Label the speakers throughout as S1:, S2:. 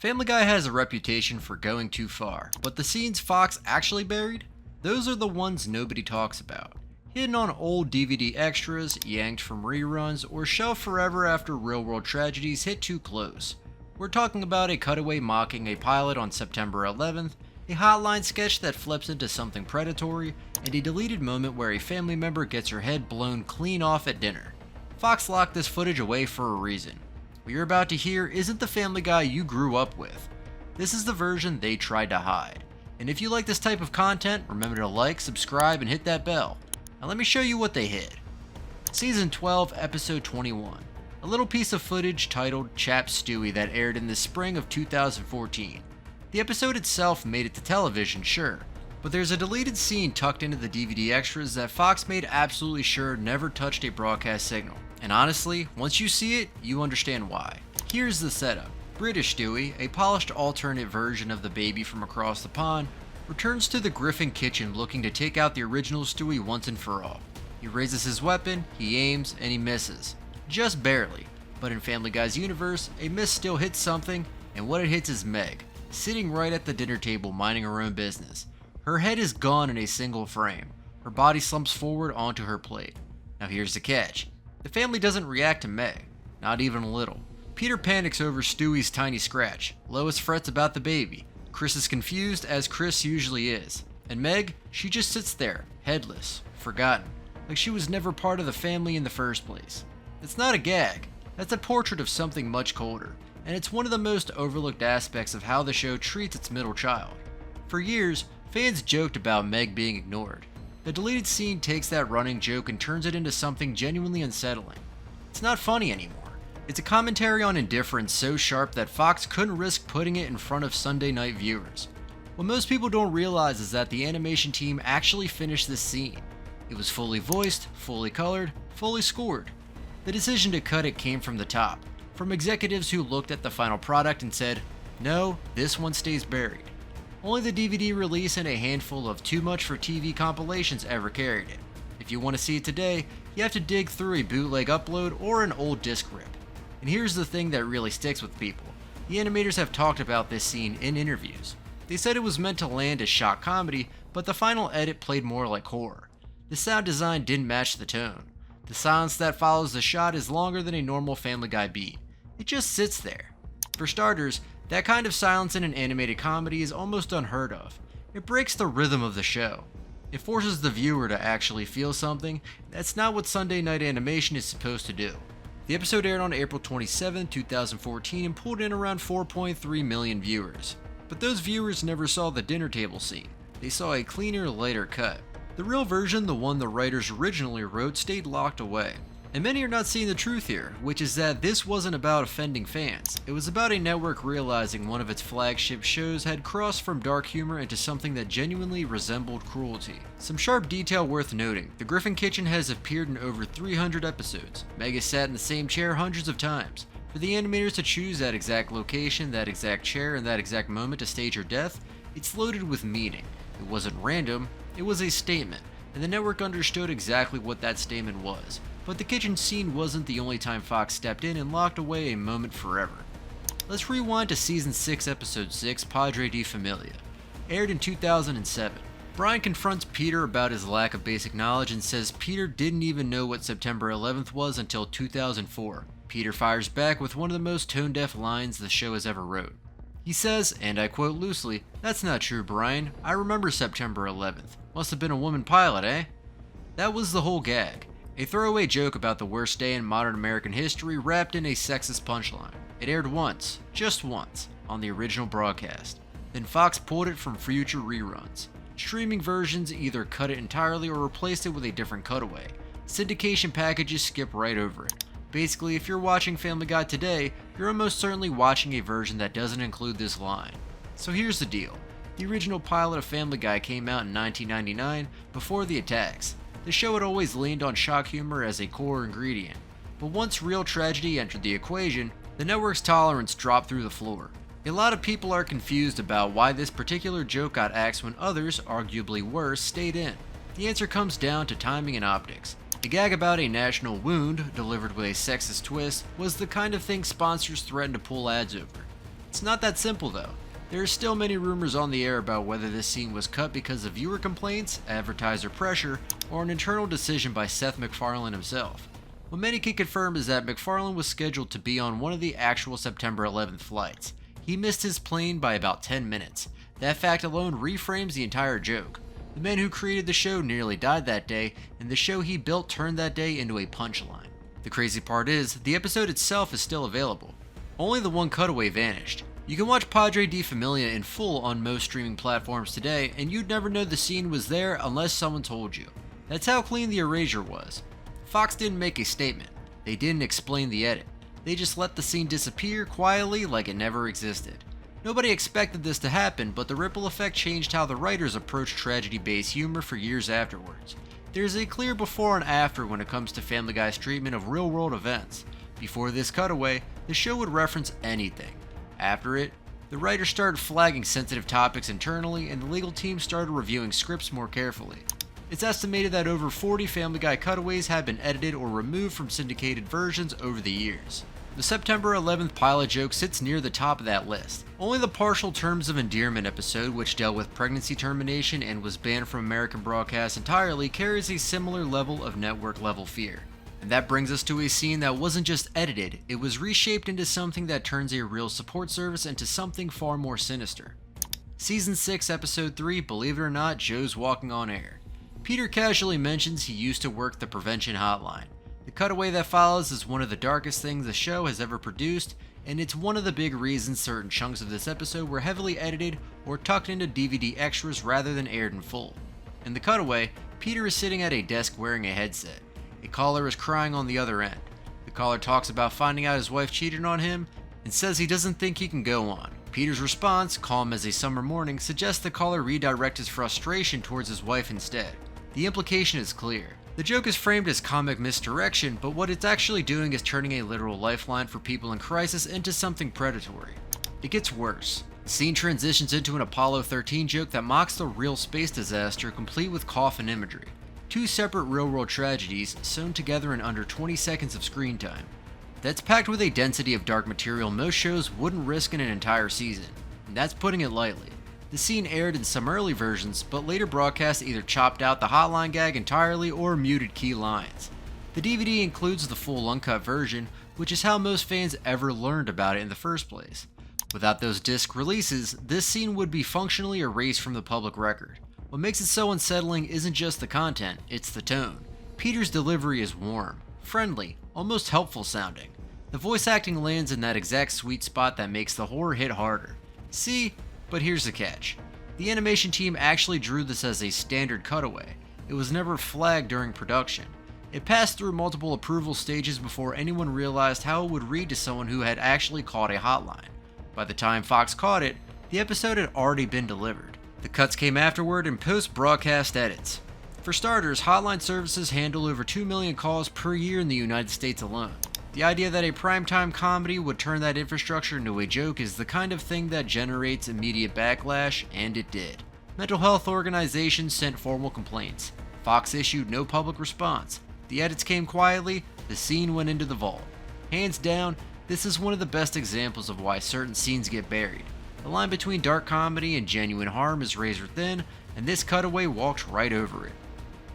S1: Family Guy has a reputation for going too far, but the scenes Fox actually buried? Those are the ones nobody talks about. Hidden on old DVD extras, yanked from reruns, or shelved forever after real-world tragedies hit too close. We're talking about a cutaway mocking a pilot on September 11th, a Hotline sketch that flips into something predatory, and a deleted moment where a family member gets her head blown clean off at dinner. Fox locked this footage away for a reason. What you're about to hear isn't the Family Guy you grew up with. This is the version they tried to hide. And if you like this type of content, remember to like, subscribe, and hit that bell. Now let me show you what they hid. Season 12, Episode 21. A little piece of footage titled Chap Stewie that aired in the spring of 2014. The episode itself made it to television, sure, but there's a deleted scene tucked into the DVD extras that Fox made absolutely sure never touched a broadcast signal. And honestly, once you see it, you understand why. Here's the setup. British Stewie, a polished alternate version of the baby from across the pond, returns to the Griffin kitchen looking to take out the original Stewie once and for all. He raises his weapon, he aims, and he misses. Just barely. But in Family Guy's universe, a miss still hits something, and what it hits is Meg, sitting right at the dinner table minding her own business. Her head is gone in a single frame. Her body slumps forward onto her plate. Now here's the catch. The family doesn't react to Meg, not even a little. Peter panics over Stewie's tiny scratch. Lois frets about the baby. Chris is confused, as Chris usually is. And Meg, she just sits there, headless, forgotten, like she was never part of the family in the first place. It's not a gag. That's a portrait of something much colder, and it's one of the most overlooked aspects of how the show treats its middle child. For years, fans joked about Meg being ignored. The deleted scene takes that running joke and turns it into something genuinely unsettling. It's not funny anymore. It's a commentary on indifference so sharp that Fox couldn't risk putting it in front of Sunday night viewers. What most people don't realize is that the animation team actually finished this scene. It was fully voiced, fully colored, fully scored. The decision to cut it came from the top, from executives who looked at the final product and said, "No, this one stays buried." Only the DVD release and a handful of Too Much for TV compilations ever carried it. If you want to see it today, you have to dig through a bootleg upload or an old disc rip. And here's the thing that really sticks with people. The animators have talked about this scene in interviews. They said it was meant to land as shock comedy, but the final edit played more like horror. The sound design didn't match the tone. The silence that follows the shot is longer than a normal Family Guy beat. It just sits there. For starters, that kind of silence in an animated comedy is almost unheard of. It breaks the rhythm of the show. It forces the viewer to actually feel something. That's not what Sunday night animation is supposed to do. The episode aired on April 27, 2014 and pulled in around 4.3 million viewers. But those viewers never saw the dinner table scene. They saw a cleaner, lighter cut. The real version, the one the writers originally wrote, stayed locked away. And many are not seeing the truth here, which is that this wasn't about offending fans. It was about a network realizing one of its flagship shows had crossed from dark humor into something that genuinely resembled cruelty. Some sharp detail worth noting: the Griffin Kitchen has appeared in over 300 episodes. Meg has sat in the same chair hundreds of times. For the animators to choose that exact location, that exact chair, and that exact moment to stage her death, it's loaded with meaning. It wasn't random, it was a statement, and the network understood exactly what that statement was. But the kitchen scene wasn't the only time Fox stepped in and locked away a moment forever. Let's rewind to Season 6, Episode 6, Padre de Familia. Aired in 2007. Brian confronts Peter about his lack of basic knowledge and says Peter didn't even know what September 11th was until 2004. Peter fires back with one of the most tone-deaf lines the show has ever wrote. He says, and I quote loosely, "That's not true, Brian. I remember September 11th. Must have been a woman pilot, eh?" That was the whole gag. A throwaway joke about the worst day in modern American history wrapped in a sexist punchline. It aired once, just once, on the original broadcast. Then Fox pulled it from future reruns. Streaming versions either cut it entirely or replaced it with a different cutaway. Syndication packages skip right over it. Basically, if you're watching Family Guy today, you're almost certainly watching a version that doesn't include this line. So here's the deal. The original pilot of Family Guy came out in 1999, before the attacks. The show had always leaned on shock humor as a core ingredient, but once real tragedy entered the equation, the network's tolerance dropped through the floor. A lot of people are confused about why this particular joke got axed when others, arguably worse, stayed in. The answer comes down to timing and optics. A gag about a national wound, delivered with a sexist twist, was the kind of thing sponsors threatened to pull ads over. It's not that simple though. There are still many rumors on the air about whether this scene was cut because of viewer complaints, advertiser pressure, or an internal decision by Seth MacFarlane himself. What many can confirm is that MacFarlane was scheduled to be on one of the actual September 11th flights. He missed his plane by about 10 minutes. That fact alone reframes the entire joke. The man who created the show nearly died that day, and the show he built turned that day into a punchline. The crazy part is, the episode itself is still available. Only the one cutaway vanished. You can watch Padre de Familia in full on most streaming platforms today, and you'd never know the scene was there unless someone told you. That's how clean the erasure was. Fox didn't make a statement. They didn't explain the edit. They just let the scene disappear quietly like it never existed. Nobody expected this to happen, but the ripple effect changed how the writers approached tragedy-based humor for years afterwards. There's a clear before and after when it comes to Family Guy's treatment of real-world events. Before this cutaway, the show would reference anything. After it, the writers started flagging sensitive topics internally, and the legal team started reviewing scripts more carefully. It's estimated that over 40 Family Guy cutaways have been edited or removed from syndicated versions over the years. The September 11th pilot joke sits near the top of that list. Only the partial Terms of Endearment episode, which dealt with pregnancy termination and was banned from American broadcast entirely, carries a similar level of network-level fear. And that brings us to a scene that wasn't just edited, it was reshaped into something that turns a real support service into something far more sinister. Season 6, Episode 3, Believe It or Not, Joe's Walking on Air. Peter casually mentions he used to work the prevention hotline. The cutaway that follows is one of the darkest things the show has ever produced, and it's one of the big reasons certain chunks of this episode were heavily edited or tucked into DVD extras rather than aired in full. In the cutaway, Peter is sitting at a desk wearing a headset. A caller is crying on the other end. The caller talks about finding out his wife cheated on him and says he doesn't think he can go on. Peter's response, calm as a summer morning, suggests the caller redirect his frustration towards his wife instead. The implication is clear. The joke is framed as comic misdirection, but what it's actually doing is turning a literal lifeline for people in crisis into something predatory. It gets worse. The scene transitions into an Apollo 13 joke that mocks the real space disaster, complete with coffin imagery. Two separate real-world tragedies sewn together in under 20 seconds of screen time. That's packed with a density of dark material most shows wouldn't risk in an entire season, and that's putting it lightly. The scene aired in some early versions, but later broadcasts either chopped out the hotline gag entirely or muted key lines. The DVD includes the full uncut version, which is how most fans ever learned about it in the first place. Without those disc releases, this scene would be functionally erased from the public record. What makes it so unsettling isn't just the content, it's the tone. Peter's delivery is warm, friendly, almost helpful sounding. The voice acting lands in that exact sweet spot that makes the horror hit harder. See? But here's the catch. The animation team actually drew this as a standard cutaway. It was never flagged during production. It passed through multiple approval stages before anyone realized how it would read to someone who had actually caught a hotline. By the time Fox caught it, the episode had already been delivered. The cuts came afterward in post-broadcast edits. For starters, hotline services handle over 2 million calls per year in the United States alone. The idea that a primetime comedy would turn that infrastructure into a joke is the kind of thing that generates immediate backlash, and it did. Mental health organizations sent formal complaints. Fox issued no public response. The edits came quietly, the scene went into the vault. Hands down, this is one of the best examples of why certain scenes get buried. The line between dark comedy and genuine harm is razor thin, and this cutaway walked right over it.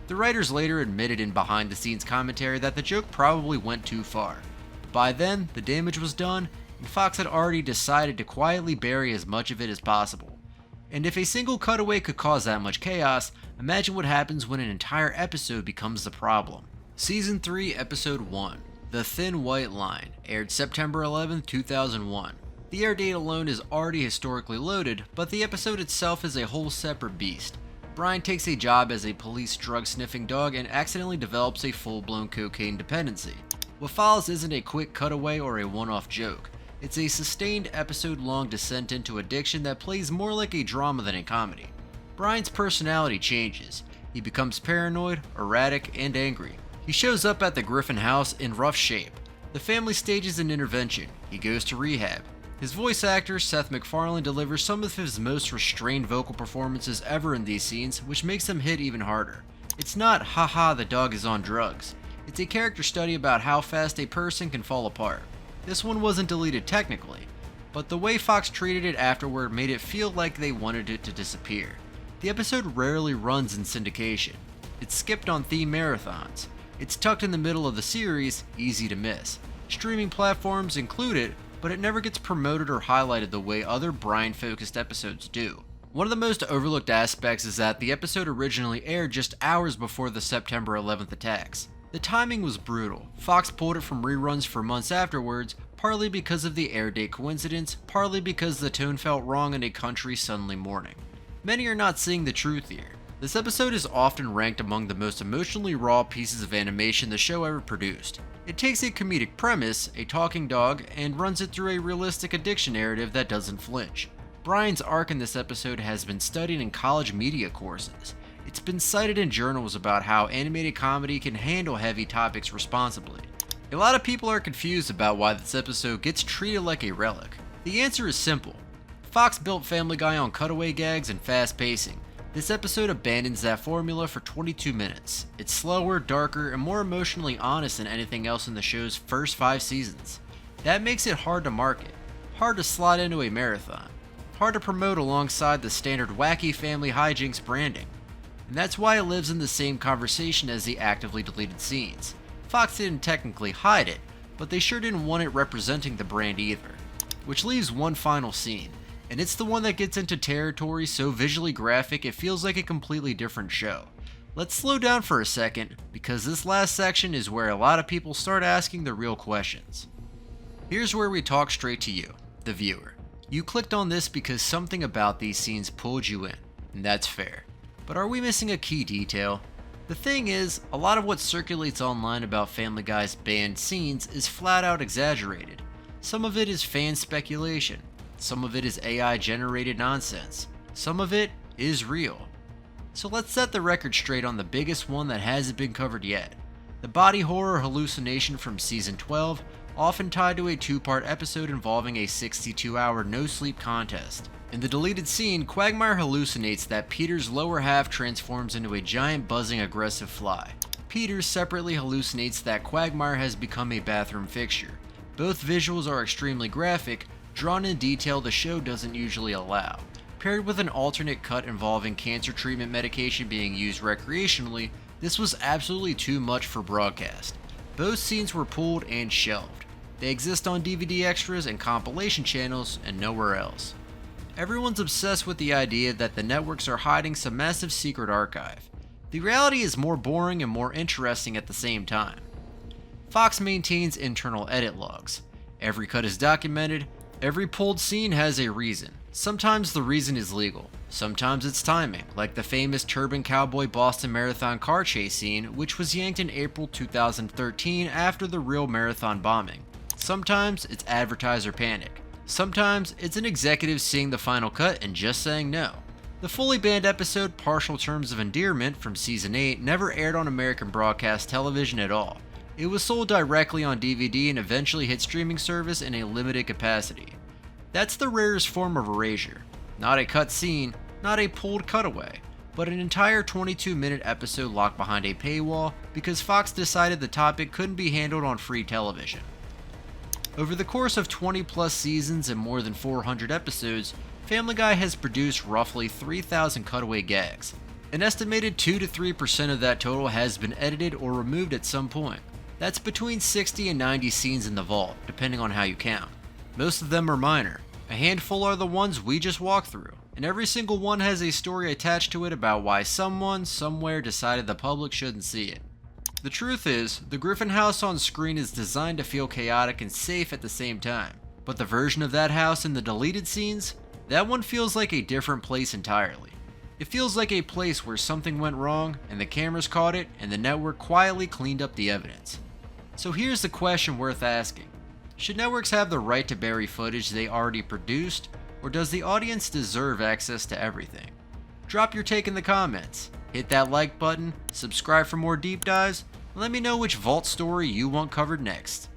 S1: The writers later admitted in behind-the-scenes commentary that the joke probably went too far. But by then, the damage was done, and Fox had already decided to quietly bury as much of it as possible. And if a single cutaway could cause that much chaos, imagine what happens when an entire episode becomes the problem. Season 3, Episode 1, The Thin White Line, aired September 11, 2001. The air date alone is already historically loaded, but the episode itself is a whole separate beast. Brian takes a job as a police drug-sniffing dog and accidentally develops a full-blown cocaine dependency. What follows isn't a quick cutaway or a one-off joke. It's a sustained episode-long descent into addiction that plays more like a drama than a comedy. Brian's personality changes. He becomes paranoid, erratic, and angry. He shows up at the Griffin house in rough shape. The family stages an intervention. He goes to rehab. His voice actor, Seth MacFarlane, delivers some of his most restrained vocal performances ever in these scenes, which makes them hit even harder. It's not, haha, the dog is on drugs. It's a character study about how fast a person can fall apart. This one wasn't deleted technically, but the way Fox treated it afterward made it feel like they wanted it to disappear. The episode rarely runs in syndication. It's skipped on theme marathons. It's tucked in the middle of the series, easy to miss. Streaming platforms include it, but it never gets promoted or highlighted the way other Brian-focused episodes do. One of the most overlooked aspects is that the episode originally aired just hours before the September 11th attacks. The timing was brutal. Fox pulled it from reruns for months afterwards, partly because of the air date coincidence, partly because the tone felt wrong in a country suddenly mourning. Many are not seeing the truth here. This episode is often ranked among the most emotionally raw pieces of animation the show ever produced. It takes a comedic premise, a talking dog, and runs it through a realistic addiction narrative that doesn't flinch. Brian's arc in this episode has been studied in college media courses. It's been cited in journals about how animated comedy can handle heavy topics responsibly. A lot of people are confused about why this episode gets treated like a relic. The answer is simple. Fox built Family Guy on cutaway gags and fast pacing. This episode abandons that formula for 22 minutes. It's slower, darker, and more emotionally honest than anything else in the show's first 5 seasons. That makes it hard to market, hard to slot into a marathon, hard to promote alongside the standard wacky family hijinks branding. And that's why it lives in the same conversation as the actively deleted scenes. Fox didn't technically hide it, but they sure didn't want it representing the brand either. Which leaves one final scene, and it's the one that gets into territory so visually graphic it feels like a completely different show. Let's slow down for a second, because this last section is where a lot of people start asking the real questions. Here's where we talk straight to you, the viewer. You clicked on this because something about these scenes pulled you in, and that's fair. But are we missing a key detail? The thing is, a lot of what circulates online about Family Guy's banned scenes is flat out exaggerated. Some of it is fan speculation. Some of it is AI generated nonsense. Some of it is real. So let's set the record straight on the biggest one that hasn't been covered yet. The body horror hallucination from season 12, often tied to a 2-part episode involving a 62-hour no-sleep contest. In the deleted scene, Quagmire hallucinates that Peter's lower half transforms into a giant buzzing aggressive fly. Peter separately hallucinates that Quagmire has become a bathroom fixture. Both visuals are extremely graphic, drawn in detail the show doesn't usually allow. Paired with an alternate cut involving cancer treatment medication being used recreationally, this was absolutely too much for broadcast. Both scenes were pulled and shelved. They exist on DVD extras and compilation channels and nowhere else. Everyone's obsessed with the idea that the networks are hiding some massive secret archive. The reality is more boring and more interesting at the same time. Fox maintains internal edit logs. Every cut is documented. Every pulled scene has a reason. Sometimes the reason is legal. Sometimes it's timing, like the famous Turban Cowboy Boston Marathon car chase scene, which was yanked in April 2013 after the real marathon bombing. Sometimes it's advertiser panic. Sometimes it's an executive seeing the final cut and just saying no. The fully banned episode Partial Terms of Endearment from season 8 never aired on American broadcast television at all. It was sold directly on DVD and eventually hit streaming service in a limited capacity. That's the rarest form of erasure. Not a cut scene, not a pulled cutaway, but an entire 22-minute episode locked behind a paywall because Fox decided the topic couldn't be handled on free television. Over the course of 20 plus seasons and more than 400 episodes, Family Guy has produced roughly 3,000 cutaway gags. An estimated 2 to 3% of that total has been edited or removed at some point. That's between 60 and 90 scenes in the vault, depending on how you count. Most of them are minor. A handful are the ones we just walked through, and every single one has a story attached to it about why someone, somewhere decided the public shouldn't see it. The truth is, the Griffin house on screen is designed to feel chaotic and safe at the same time, but the version of that house in the deleted scenes, that one feels like a different place entirely. It feels like a place where something went wrong and the cameras caught it and the network quietly cleaned up the evidence. So here's the question worth asking. Should networks have the right to bury footage they already produced, or does the audience deserve access to everything? Drop your take in the comments. Hit that like button, subscribe for more deep dives, and let me know which vault story you want covered next.